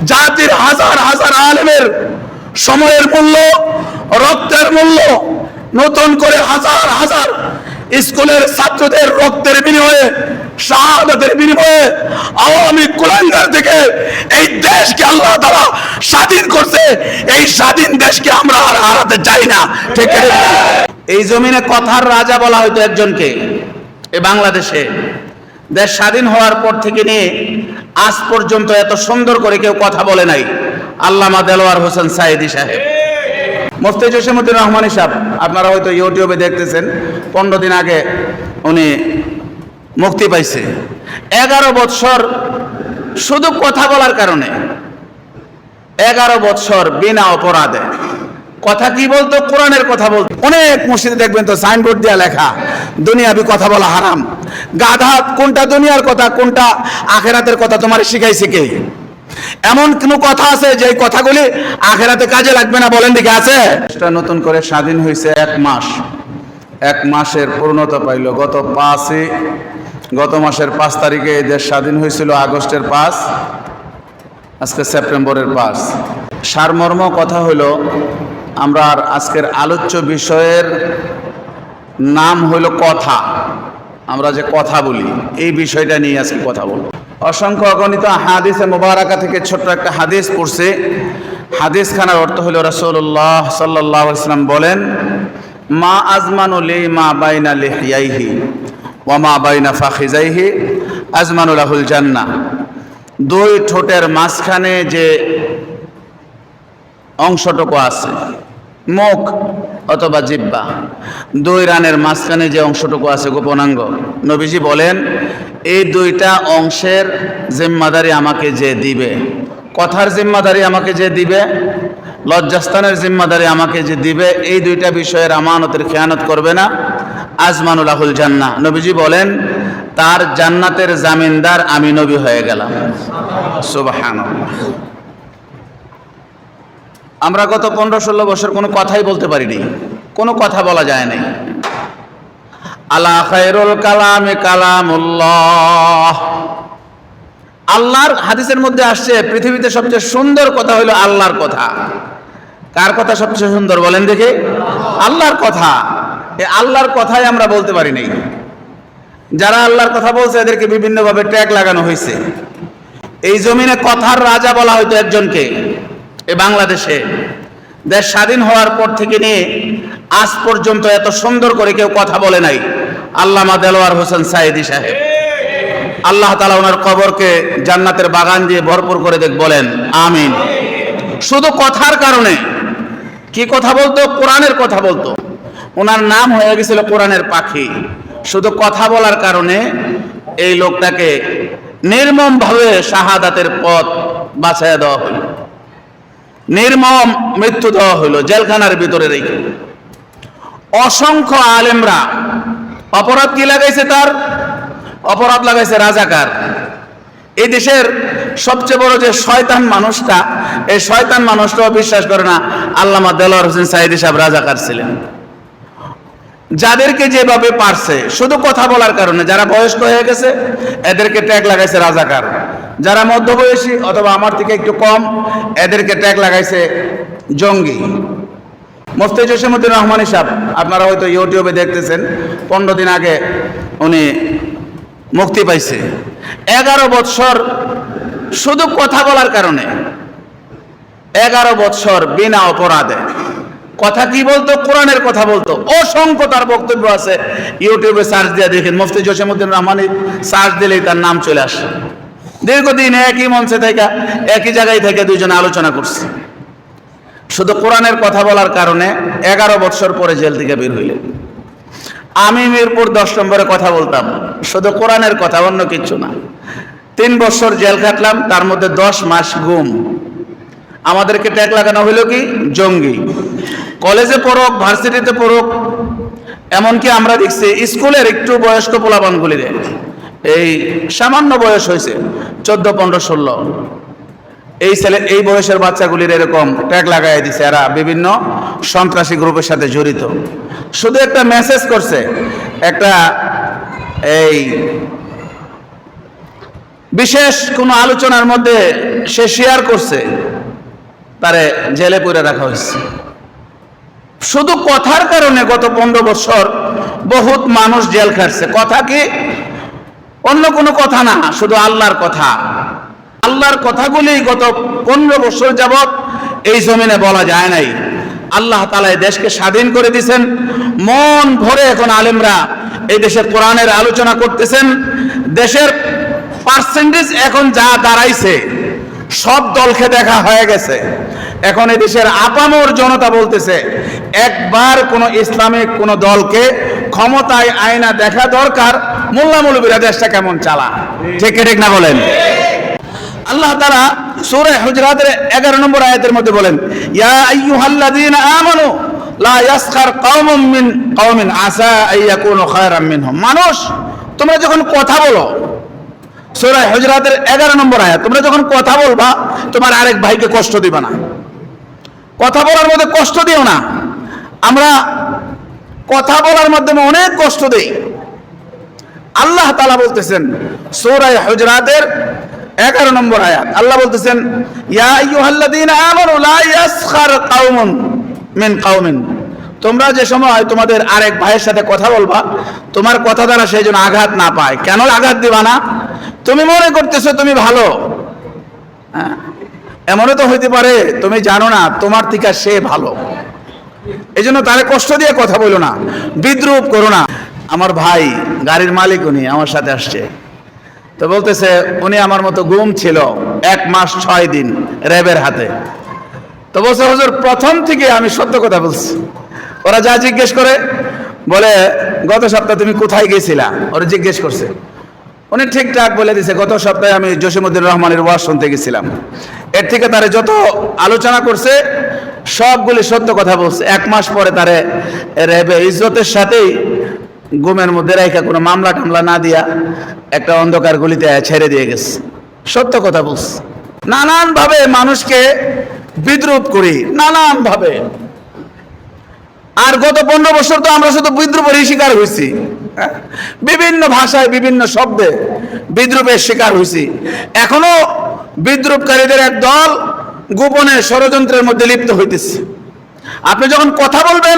জাতির হাজার হাজার আলেমের সময়ের মূল্য, রক্তের মূল্য, নতুন করে হাজার হাজার স্কুলের ছাত্রদের রক্তের বিনিময়ে, শাহাদাতের বিনিময়ে আওয়ামী কুলাঙ্গার থেকে এই দেশকে আল্লাহ তাআলা স্বাধীন করছে। এই স্বাধীন দেশকে আমরা আর হারাতে চাই না। ঠিক আছে? এই জমিনে কথার রাজা বলা হয়তো একজনকে। এই বাংলাদেশে দেশ স্বাধীন হওয়ার পর থেকে নিয়ে আজ পর্যন্ত এত সুন্দর করে কেউ কথা বলে নাই। আল্লামা দেলোয়ার হোসেন সাঈদী সাহেব, মুফতি জসিমউদ্দিন রহমানী সাহেব, আপনারা হয়তো ইউটিউবে দেখতেছেন, 15 দিন আগে উনি মুক্তি পাইছে। 11 বৎসর শুধু কথা বলার কারণে, 11 বৎসর বিনা অপরাধে কথা কি বলতো? কোরআনের কথা বলতো। অনেক মসজিদে দেখবেন তো সাইনবোর্ড দিয়ে লেখা, দুনিয়াবি কথা বলা হারাম। গাধা, কোনটা দুনিয়ার কথা কোনটা আখেরাতের কথা তোমার শিখাইছে কে? এমন কোন কথা আছে যে কথাগুলি আখেরাতে কাজে লাগবে না? বলেন দিকে আছে? নতুন করে স্বাধীন হয়েছে 1 মাস, 1 মাসের পূর্ণতা পাইল গত মাসের 5 তারিখে এই দেশ স্বাধীন হয়েছিল, আগস্টের 5, আজকে সেপ্টেম্বরের 5। সারমর্ম কথা হইল, আমরা আজকের আলোচ্য বিষয়ের নাম হইল কথা। আমরা যে কথা বলি, এই বিষয়টা নিয়ে আজকে কথা বলবো। অসংখ্য অগণিত হাদিসে মুবারাকা থেকে ছোট্ট একটা হাদিস পড়ছে। হাদিস খানার অর্থ হলো রাসূলুল্লাহ সাল্লাল্লাহু আলাইহি ওয়াসাল্লাম বলেন, মা আজমানু লি মা বাইনা লিহিয়াইহি ওয়া মা বাইনা ফাখিজাইহি আজমানু লাহুল জান্নাহ। 2 ঠোঁটের মাঝখানে যে অংশটুকু আছে, মুখ অথবা জিহ্বা, 2 রানের মাঝখানে যে অংশটুকু আছে গোপনাঙ্গ, নবীজি বলেন এই 2টা অংশের জিম্মাদারি আমাকে যে দিবে, কথার জিম্মাদারি আমাকে যে দিবে, লজ্জাস্থানের জিম্মাদারি আমাকে যে দিবে, এই 2টা বিষয়ের আমানতের খেয়ানত করবে না, আজমানুল লাহুল জান্নাহ। নবীজি বলেন তার জান্নাতের জামিনদার আমি নবী হয়ে গেলাম। সুবহানাল্লাহ। আমরা গত 15-16 বছর কোনো কথাই বলতে পারিনি, কোনো কথা বলা যায় নাই। আলা খায়রুল কালামি কালামুল্লাহ। আল্লাহর হাদিসের মধ্যে আসছে পৃথিবীতে সবচেয়ে সুন্দর কথা হলো আল্লাহর কথা। কার কথা সবচেয়ে সুন্দর বলেন দেখি? আল্লাহর কথা। এই আল্লাহর কথাই আমরা বলতে পারি নাই। যারা আল্লাহর কথা বলছে এদেরকে বিভিন্নভাবে ট্যাগ লাগানো হয়েছে। এই জমিনে কথার রাজা বলা হয়তো একজনকে। এই বাংলাদেশে দেশ স্বাধীন হওয়ার পর থেকে নিয়ে আজ পর্যন্ত এত সুন্দর করে কেউ কথা বলে নাই। আল্লামা দেলোয়ার হোসেন সাঈদী সাহেব, আল্লাহ তাআলা ওনার কবরকে জান্নাতের বাগান দিয়ে ভরপুর করে দেখ, বলেন আমিন। শুধু কথার কারণে, কি কথা বলতো? কোরআনের কথা বলতো। ওনার নাম হয়ে গেছিল কোরআনের পাখি। শুধু কথা বলার কারণে এই লোকটাকে নির্মমভাবে শাহাদাতের পথ বাছাইয়া দেওয়া হলো, নির্মম মৃত্যু দেওয়া হলো জেলখানার ভিতরে রেখে। অসংখ্য আলেমরা অপরাধ কি লাগাইছে? তার অপরাধ লাগাইছে রাজাকার। এই দেশের সবচেয়ে বড় যে শয়তান মানুষটা, এই শয়তান মানুষটাও বিশ্বাস করে না আল্লামা দেলোয়ার হোসেন সাঈদী সাহেব রাজাকার ছিলেন। যাদেরকে যেভাবে পারছে শুধু কথা বলার কারণে, যারা বয়স্ক হয়ে গেছে এদেরকে ট্যাগ লাগাইছে রাজাকার, যারা মধ্যবয়সী অথবা আমার থেকে একটু কম এদেরকে ট্যাগ লাগাইছে জঙ্গি। মুফতি জসিমউদ্দিন রহমানী সাহেব, আপনারা হয়তো ইউটিউবে দেখতেছেন, 15 দিন আগে উনি মুক্তি পাইছে। 11 বৎসর শুধু কথা বলার কারণে, 11 বৎসর বিনা অপরাধে কথা কি বলতো? কোরআনের কথা বলতো। অসংখ্য তার বক্তব্য আছে, ইউটিউবে সার্চ দিয়ে দেখেন, মুফতি জসিমউদ্দিন রহমানী সার্চ দিলেই তার নাম চলে আসে। দীর্ঘদিন একই মঞ্চে থেকে, একই জায়গায় থেকে দুইজনে আলোচনা করছে। শুধু কোরআনের কথা বলার কারণে 11 বৎসর পরে জেল থেকে বের হইলেন। আমি মিরপুর 10 নম্বরে কথা বলতাম, শুধু কোরআনের কথা, অন্য কিছু না। 3 বছর জেল কাটলাম, তার মধ্যে 10 মাস গুম। আমাদেরকে ট্যাগ লাগানো হইল কি? জঙ্গি। কলেজে পড়ুক, ভার্সিটিতে পড়ুক, এমনকি আমরা দেখছি স্কুলের একটু বয়স্ক পোলাপানগুলি রে, এই সামান্য বয়স হয়েছে 14, 15, 16, এই বয়সের বাচ্চাগুলির এরকম ট্যাগ লাগাই দিছে, এরা বিভিন্ন সন্ত্রাসী গ্রুপের সাথে জড়িত। শুধু একটা মেসেজ করছে, একটা এই বিশেষ কোনো আলোচনার মধ্যে সে শেয়ার করছে, তারে জেলে পুরে রাখা হয়েছে। শুধু কথার কারণে গত 15 বছর বহুত মানুষ জেল খাটছে। কথা কি? অন্য কোনো কথা না, শুধু আল্লাহর কথা। আল্লাহর কথাগুলি গত 15 বছর যাবৎ এই জমিনে বলা যায় নাই। আল্লাহ তাআলা এই দেশকে স্বাধীন করে দিয়েছেন। মন ভরে এখন আলেমরা এই দেশের কোরআনের আলোচনা করতেছেন। দেশের পার্সেন্টেজ এখন যা দাঁড়াইছে, সব দলকে দেখা হয়ে গেছে। এখন এই দেশের আপামর জনতা বলতেছে একবার কোন ইসলামিক কোন দলকে ক্ষমতায় আয়না দেখা দরকার, মোল্লা মৌলবীরা দেশটা কেমন চালা। ঠিক ঠিক না বলেন? আল্লাহ তাআলা সূরা হুজরাতের 11 নম্বর আয়াতের মধ্যে বলেন, ইয়া আইয়ুহাল্লাযীনা আমানু লা ইয়াসখার কওমুম মিন কওমিন আসা আইয়াকুনু খায়রাম মিনহুম। মানুষ, তোমরা যখন কথা বলো, সূরা হুজরাতের 11 নম্বর আয়াত, তোমরা যখন কথা বলবা তোমার আরেক ভাইকে কষ্ট দিবা না। কথা বলার মধ্যে কষ্ট দিও না। আমরা কথা বলার মাধ্যমে অনেক কষ্ট দেই। আল্লাহ তাআলা বলতেছেন সূরা হুজরাতের 11 নম্বর আয়াত, আল্লাহ বলতেছেন ইয়া আইয়ুহাল্লাযীনা আমানু লা ইয়াসখার কওমুন মিন কওমিন। তোমরা যে সময় তোমাদের আরেক ভাইয়ের সাথে কথা বলবা, তোমার কথা দ্বারা সেই জন্য আঘাত না পায়। কেন আঘাত দিবা না? তুমি মনে করতেছো তুমি ভালো, এমনও তো হইতে পারে তুমি জানো না তোমার থেকে সে ভালো। এই জন্য তারে কষ্ট দিয়ে কথা বলো না, বিদ্রুপ করো না। আমার ভাই গাড়ির মালিক, উনি আমার সাথে আসছে, তো বলতেছে উনি আমার মতো গুম ছিল 1 মাস 6 দিন র্যাবের হাতে। তো বলছে হুজুর প্রথম থেকে আমি সত্য কথা বলছি। ওরা যা জিজ্ঞেস করে বলে গত সপ্তাহে তুমি কোথায় গেছিলা, ওরা জিজ্ঞেস করছে। উনি ঠিকঠাক বলে দিছে গত সপ্তাহে আমি জসিমউদ্দিন রহমানের ওয়াজ শুনতে গেছিলাম। এর থেকে তারে যত আলোচনা করছে সবগুলি সত্য কথা বলছে। 1 মাস পরে তারে র্যাবে ইজ্জতের সাথেই গুমের মধ্যে রেখে কোনো মামলা টামলা না দিয়া একটা অন্ধকার গলিতে ছেড়ে দিয়ে গেছে। সত্য কথা বলছে। নানান ভাবে মানুষকে বিদ্রুপ করি, নানান ভাবে। আর গত 15 বছর তো আমরা শুধু বিদ্রুপের শিকার হয়েছি। বিভিন্ন ভাষায় বিভিন্ন শব্দে বিদ্রুপের শিকার হয়েছি। এখনো বিদ্রুপকারীদের এক দল গোপনে ষড়যন্ত্রের মধ্যে লিপ্ত হইতেছে। আপনি যখন কথা বলবেন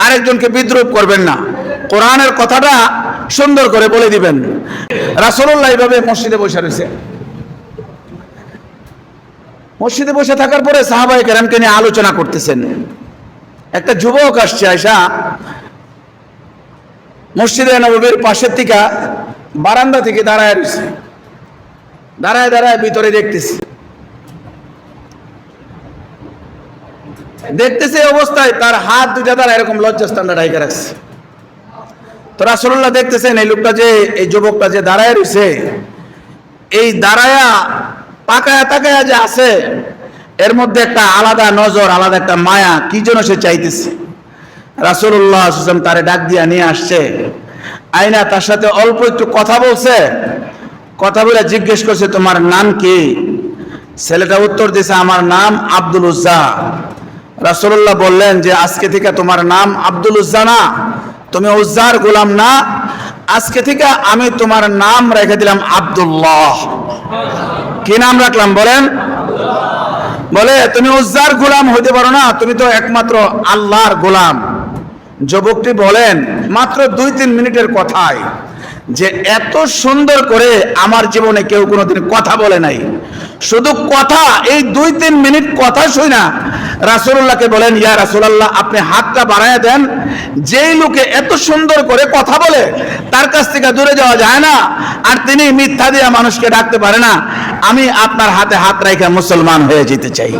আরেকজনকে বিদ্রুপ করবেন না, কোরআনের কথাটা সুন্দর করে বলে দিবেন। রাসূলুল্লাহ এইভাবে মসজিদে বসে রয়েছে। মসজিদে বসে থাকার পরে সাহাবায়ে কেরামকে নিয়ে আলোচনা করতেছেন। একটা যুবক আসছে, আয়সা মসজিদে নববীর পাশের থেকে বারান্দা থেকে দাঁড়ায় রয়েছে। দাঁড়ায় দাঁড়ায় ভিতরে দেখতেছে। দেখতেছে অবস্থায় তার হাত দুটা দ্বারা এরকম লজ্জাস্থানটা ঢাইকা রাখছে। তো রাসূলুল্লাহ দেখতেছেন এই লোকটা যে, এই যুবকটা যে দাঁড়ায় রয়েছে, এই দাঁড়ায়া তাকায়া তাকায়া যে আছে, এর মধ্যে একটা আলাদা নজর, আলাদা একটা মায়া, কি যেন সে চাইতেছে। রাসূলুল্লাহ সাল্লাল্লাহু আলাইহি ওয়াসাল্লাম তারে ডাক দিয়া নিয়ে আসছে, আইনা তার সাথে অল্প একটু কথা বলছে। কথা বলে জিজ্ঞেস করছে তোমার নাম কি? ছেলেটা উত্তর দিয়েছে আমার নাম আব্দুল উজ্জা। রাসূলুল্লাহ বললেন যে আজকে থেকে তোমার নাম আব্দুল উজ্জা না, তুমি উজ্জার গোলাম না, আজকে থেকে আমি তোমার নাম রেখে দিলাম আব্দুল্লাহ। কি নাম রাখলাম বলেন? বলে তুমি উজ্জার গোলাম হইতে পারো না, তুমি তো একমাত্র আল্লাহর গোলাম। যুবকটি বলেন মাত্র 2-3 মিনিটের কথায় যে এত সুন্দর করে আমার জীবনে কেউ কোনোদিন কথা বলে নাই। শুধু কথা, এই 2-3 মিনিট কথা শুই না রাসূলুল্লাহকে বলেন ইয়া রাসূলুল্লাহ আপনি হাতটা বাড়ায়া দেন, যেই লোকে এত সুন্দর করে কথা বলে তার কাছ থেকে দূরে যাওয়া যায় না, আর তিনি মিথ্যা দিয়ে মানুষকে ডাকতে পারে না। আমি আপনার হাতে হাত রেখে মুসলমান হয়ে যেতে চাই।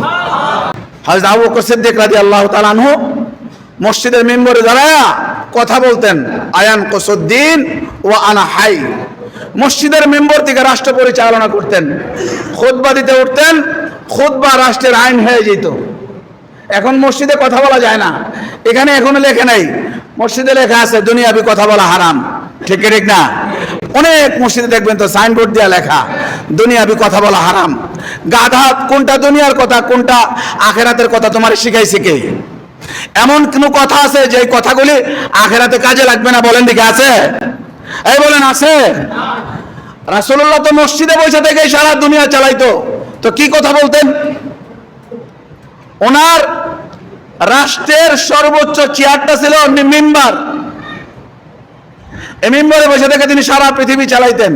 হযরত আবু বকর সিদ্দিক রাদিয়াল্লাহু তাআলা আনহু মসজিদের মিম্বরে দাঁড়ায়া কথা বলতেন, আয়ান কুসুদ্দিন ও আনা হাই। মসজিদের মিম্বর থেকে রাষ্ট্র পরিচালনা করতেন, খুতবা দিতে উঠতেন, খুতবা রাষ্ট্রের আইন হয়ে যেত। এখন মসজিদে কথা বলা যায় না। এখানে এখনো লেখা নাই, মসজিদে লেখা আছে দুনিয়াবি কথা বলা হারাম। ঠিক ঠিক না? অনেক মসজিদে দেখবেন তো সাইনবোর্ড দেওয়া লেখা দুনিয়াবি কথা বলা হারাম। গাধা, কোনটা দুনিয়ার কথা কোনটা আখেরাতের কথা তোমার শিখাইছে কে? এমন কোন কথা আছে যে কথাগুলি আখেরাতে কাজে লাগবে না? বলেন দিকে আছে? এই বলেন আছে? রাসূলুল্লাহ তো মসজিদে বসে থেকে সারা দুনিয়া চালাইতো, তো কি কথা বলতেন? ওনার রাষ্ট্রের সর্বোচ্চ চেয়ারটা ছিল মিম্বার। এই মিম্বরে বসে থেকে তিনি সারা পৃথিবী চালাইতেন।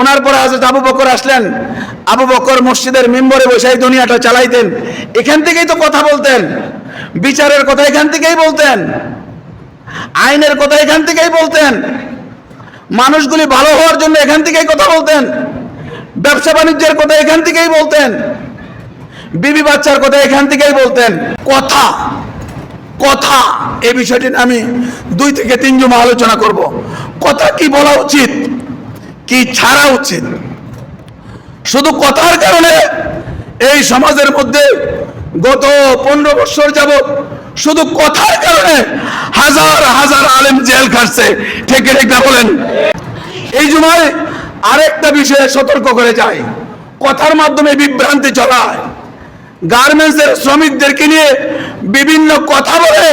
ওনার পরে হযরত আবু বকর আসলেন, আবু বকর মসজিদের মিম্বরে বসে এই দুনিয়াটা চালাইতেন। এখান থেকেই তো কথা বলতেন, বিচারের কথা এখান থেকেই বলতেন, আইনের কথা এখান থেকেই বলতেন, মানুষগুলি ভালো হওয়ার জন্য এখান থেকেই কথা বলতেন, ব্যবসা বাণিজ্যের কথা এখান থেকেই বলতেন, বিবি বাচ্চার কথা এখান থেকেই বলতেন। কথা কথা এই বিষয়টি আমি 2 থেকে 3 জমা আলোচনা করব। কথা কি বলা উচিত, কি ছাড়া উচিত। শুধু কথার কারণে এই সমাজের মধ্যে গত 15 বছর যাবত শুধু কথার কারণে হাজার হাজার আলেম জেল খাটছে। ঠিক না বলেন? এই জুমায় আরেকটা বিষয়ে সতর্ক করে যায়, কথার মাধ্যমে বিভ্রান্তি ছড়ায়। গার্মেন্টসের শ্রমিকদেরকে নিয়ে বিভিন্ন কথা বলে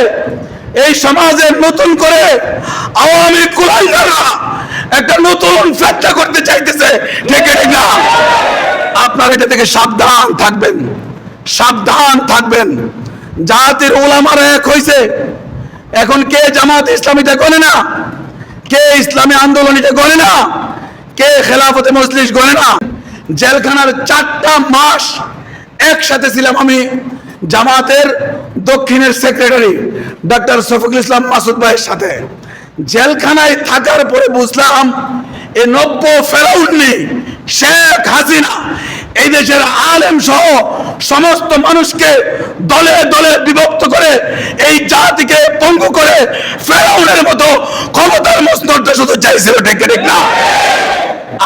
এই সমাজে নতুন করে আওয়ামী কুলাঙ্গাররা একটা নতুন ফ্যাক্টরি করতে চাইতেছে। ঠিক না? আপনারা এটা থেকে সাবধান থাকবেন, সাবধান থাকবেন। জাতির উলামারা এক হইছে। এখন কে জামাত ইসলামীটা গণে না, কে ইসলামী আন্দোলন এটা গণে না, কে খেলাফতে মজলিস গণে না। জেলখানার 4টা মাস একসাথে ছিলাম আমি জামাতের দক্ষিণের সেক্রেটারি ডক্টর শফিকুল ইসলাম মাসুদ ভাইয়ের সাথে। জেলখানায় থাকার পরে বুঝলাম এ নব্য ফেরাউনি শেখ হাসিনা এই দেশের আলেম সহ সমস্ত মানুষকে দলে দলে বিভক্ত করে এই জাতিকে পঙ্গু করে ফেরাউনের মতো ক্ষমতার মসনদটা শুধু চাইছিল। ঠিক না?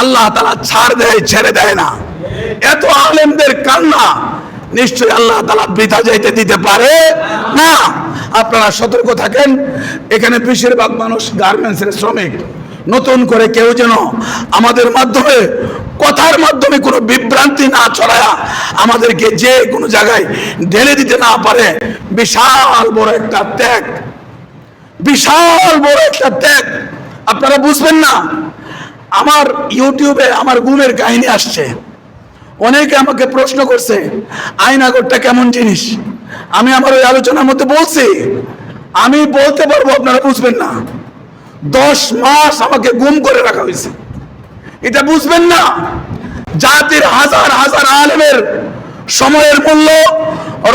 আল্লাহ তাআলা ছাড় দেয়, ছেড়ে দেয় না। এত আলেমদের কান্না নিশ্চয়ই আল্লাহ তাআলা বৃথা যাইতে দিতে পারে না। আপনারা সতর্ক থাকেন। এখানে বেশিরভাগ মানুষ গার্মেন্টসের শ্রমিক। নতুন করে কেউ যেন আমাদের মাধ্যমে, কথার মাধ্যমে কোনো বিভ্রান্তি না ছড়ায় আমাদেরকে যে কোনো জায়গায় ঢেলে দিতে না পারে। বিশাল বড় একটা ত্যাগ, বিশাল বড় একটা ত্যাগ। আপনারা বুঝবেন না। আমার ইউটিউবে আমার গুমের কাহিনী আসছে। অনেকে আমাকে প্রশ্ন করছে আইনাগরটা কেমন জিনিস। আমি আমার ওই আলোচনার মধ্যে বলছি, আমি বলতে পারবো, আপনারা বুঝবেন না। 10 মাস আমাকে গুম করে রাখা হয়েছে। এটা বুঝবেন না। জাতির হাজার হাজার আলেমের সময়ের মূল্য,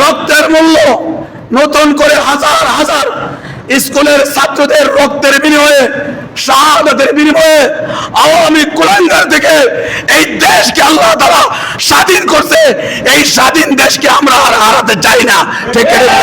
রক্তের মূল্য, নতুন করে হাজার হাজার স্কুলের ছাত্রদের রক্তের বিনিময়ে, শাহাদাতের বিনিময়ে আওয়ামী কুলাঙ্গার থেকে এই দেশকে আল্লাহ তাআলা স্বাধীন করছে। এই স্বাধীন দেশকে আমরা আর হারাতে চাই না। ঠিক আছে?